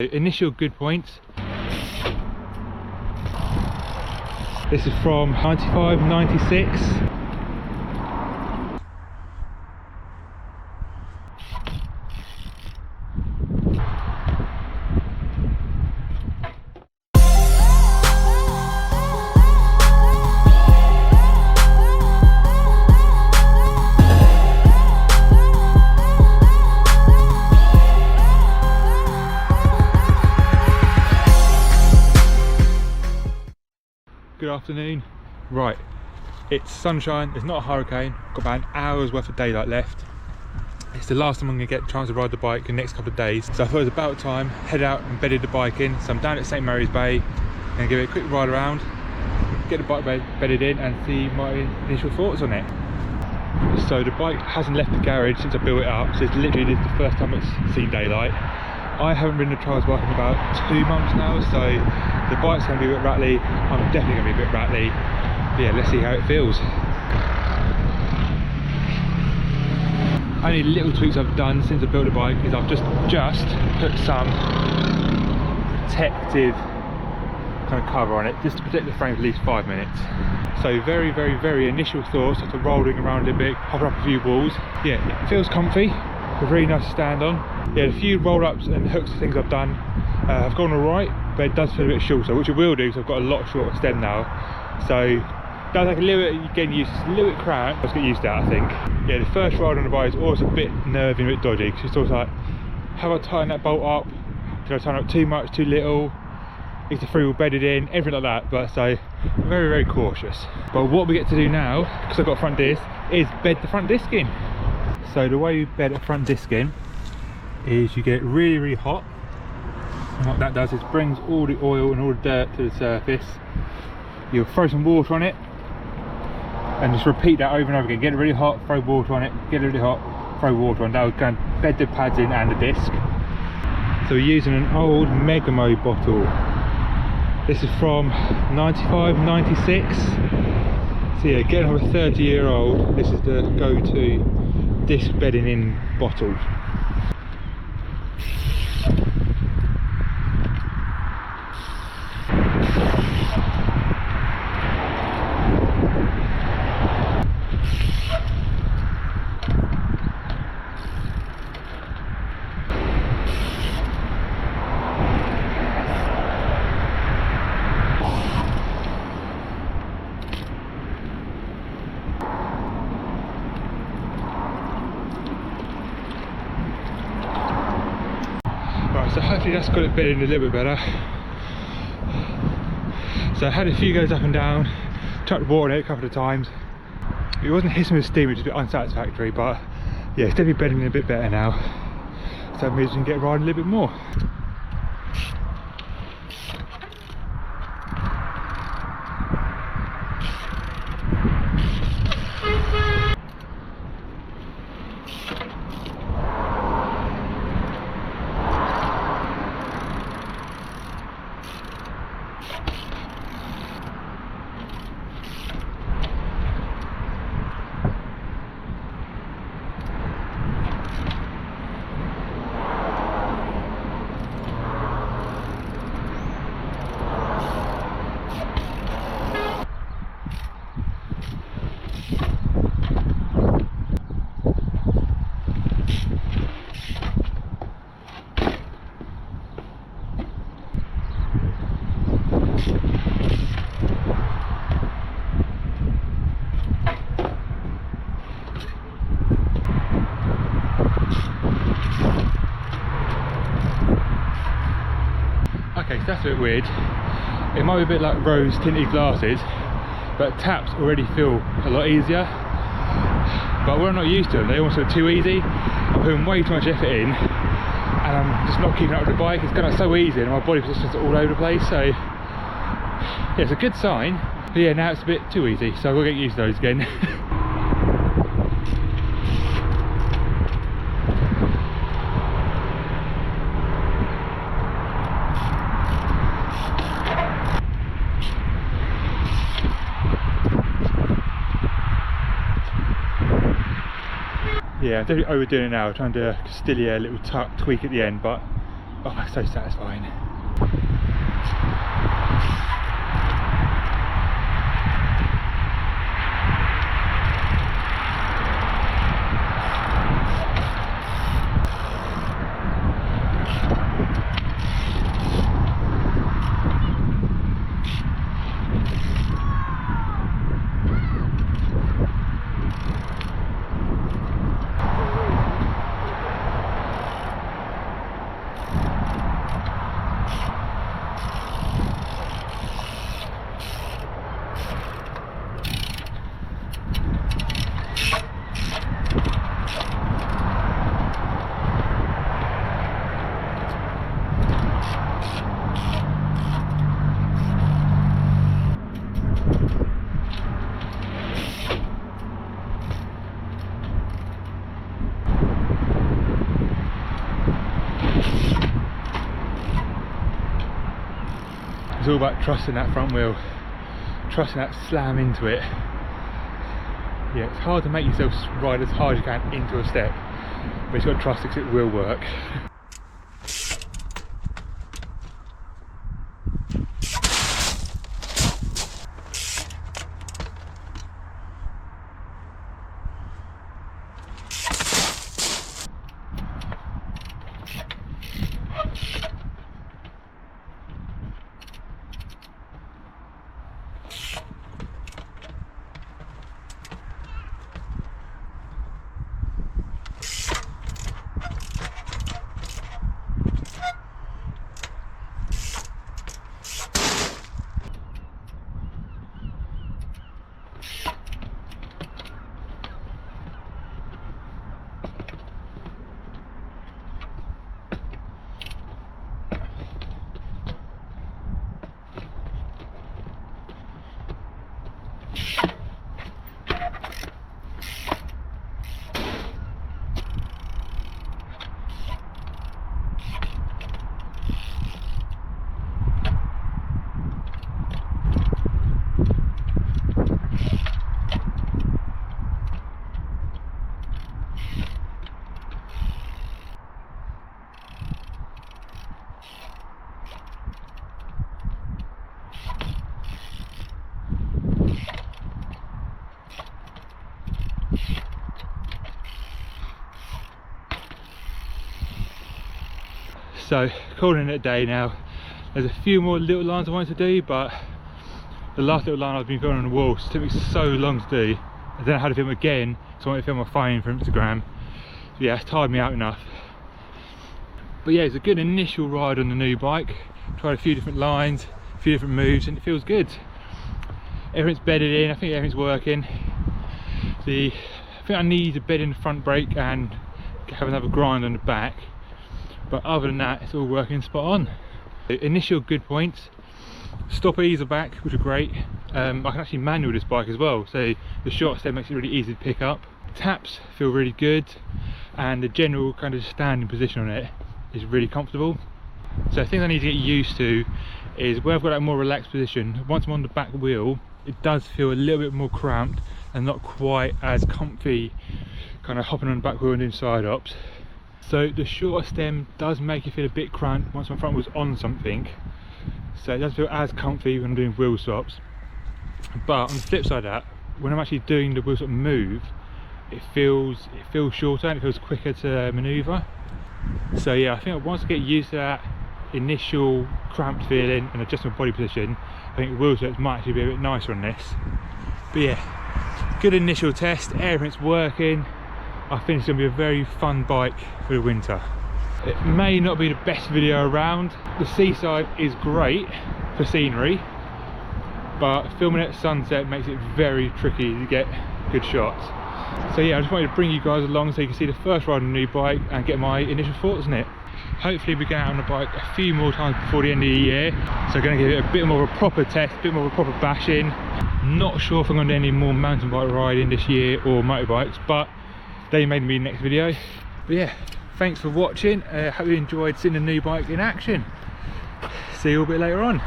Initial good points. This is from 95, 96. Good afternoon. Right, it's sunshine, it's not a hurricane, got about an hour's worth of daylight left. It's the last time I'm going to get a chance to ride the bike in the next couple of days, so I thought it was about time, head out and bedded the bike in. So I'm down at St Mary's Bay and give it a quick ride around, get the bike bedded in and see my initial thoughts on it. So the bike hasn't left the garage since I built it up, so it's literally the first time it's seen daylight. I haven't ridden a trials bike in about 2 months now, so the bike's going to be a bit rattly. I'm definitely going to be a bit rattly. Yeah, let's see how it feels. Only little tweaks I've done since I built the bike is I've just put some protective kind of cover on it, just to protect the frame for at least 5 minutes. So very initial thoughts after rolling around a little bit, hopping up a few walls. Yeah, it feels comfy. It's really nice to stand on. Yeah, a few roll-ups and hooks and things I've done have gone alright, but it does feel a bit shorter, which it will do, so I've got a lot shorter stem now. So it does take a little bit getting used to, it's a little bit cramped. Let's get used to that, I think. Yeah, the first ride on the bike is always a bit nervy and a bit dodgy, because it's always like, have I tightened that bolt up? Did I tighten up too much, too little? Is the freewheel bedded in? Everything like that. But so very cautious. But what we get to do now, because I've got front disc, is bed the front disc in. So the way you bed a front disc in is you get it really hot, and what that does is brings all the oil and all the dirt to the surface. You'll throw some water on it and just repeat that over and over again. Get it really hot, throw water on it, get it really hot, throw water on. That will go and bed the pads in and the disc. So we're using an old Mega Mode bottle. This is from 95, 96. So yeah, getting over 30-year-old, this is the go-to disc bedding in bottle. So hopefully that's got it bedded in a little bit better. So I had a few goes up and down, chucked water in it a couple of times. It wasn't hissing with steam, which is a bit unsatisfactory, but yeah, it's definitely bedding in a bit better now. So that means we can get riding a little bit more. Okay, so that's a bit weird. It might be a bit like rose tinted glasses, but taps already feel a lot easier. But we're not used to them, they almost feel too easy. I'm putting way too much effort in, and I'm just not keeping up with the bike. It's going so easy, and my body position's all over the place. So yeah, it's a good sign. But yeah, now it's a bit too easy, so we'll get used to those again. Yeah, I'm definitely overdoing it now, trying to still a little tweak at the end, but Oh, so satisfying. It's all about trusting that front wheel, trusting that slam into it. Yeah, it's hard to make yourself ride as hard as you can into a step, but you've got to trust it because it will work. So calling it a day now. There's a few more little lines I wanted to do, but the last little line I've been filming on the wall took me so long to do. I don't know how to film again, so I wanted to film my phone for Instagram. So yeah, it's tired me out enough. But yeah, it's a good initial ride on the new bike. Tried a few different lines, a few different moves, and it feels good. Everything's bedded in, I think everything's working. I think I need to bed in the front brake and have another grind on the back. But other than that, it's all working spot on. The initial good points, stoppies are back, which are great. I can actually manual this bike as well, so the short step makes it really easy to pick up. Taps feel really good, and the general kind of standing position on it is really comfortable. So things I need to get used to is where I've got that more relaxed position. Once I'm on the back wheel, it does feel a little bit more cramped and not quite as comfy, kind of hopping on the back wheel and doing side hops. So the shorter stem does make it feel a bit cramped once my front wheel's on something. So it doesn't feel as comfy when I'm doing wheel stops. But on the flip side of that, when I'm actually doing the wheel stop move, it feels shorter and it feels quicker to manoeuvre. So yeah, I think once I get used to that initial cramped feeling and adjust my body position, I think wheel stops might actually be a bit nicer on this. But yeah, good initial test, everything's working. I think it's going to be a very fun bike for the winter. It may not be the best video around. The seaside is great for scenery, but filming at sunset makes it very tricky to get good shots. So yeah, I just wanted to bring you guys along so you can see the first ride on a new bike and get my initial thoughts on it. Hopefully we get out on the bike a few more times before the end of the year, so I'm going to give it a bit more of a proper test, a bit more of a proper bash in. Not sure if I'm going to do any more mountain bike riding this year or motorbikes, but they made me the next video. But yeah, thanks for watching. Hope you enjoyed seeing the new bike in action. See you a bit later on.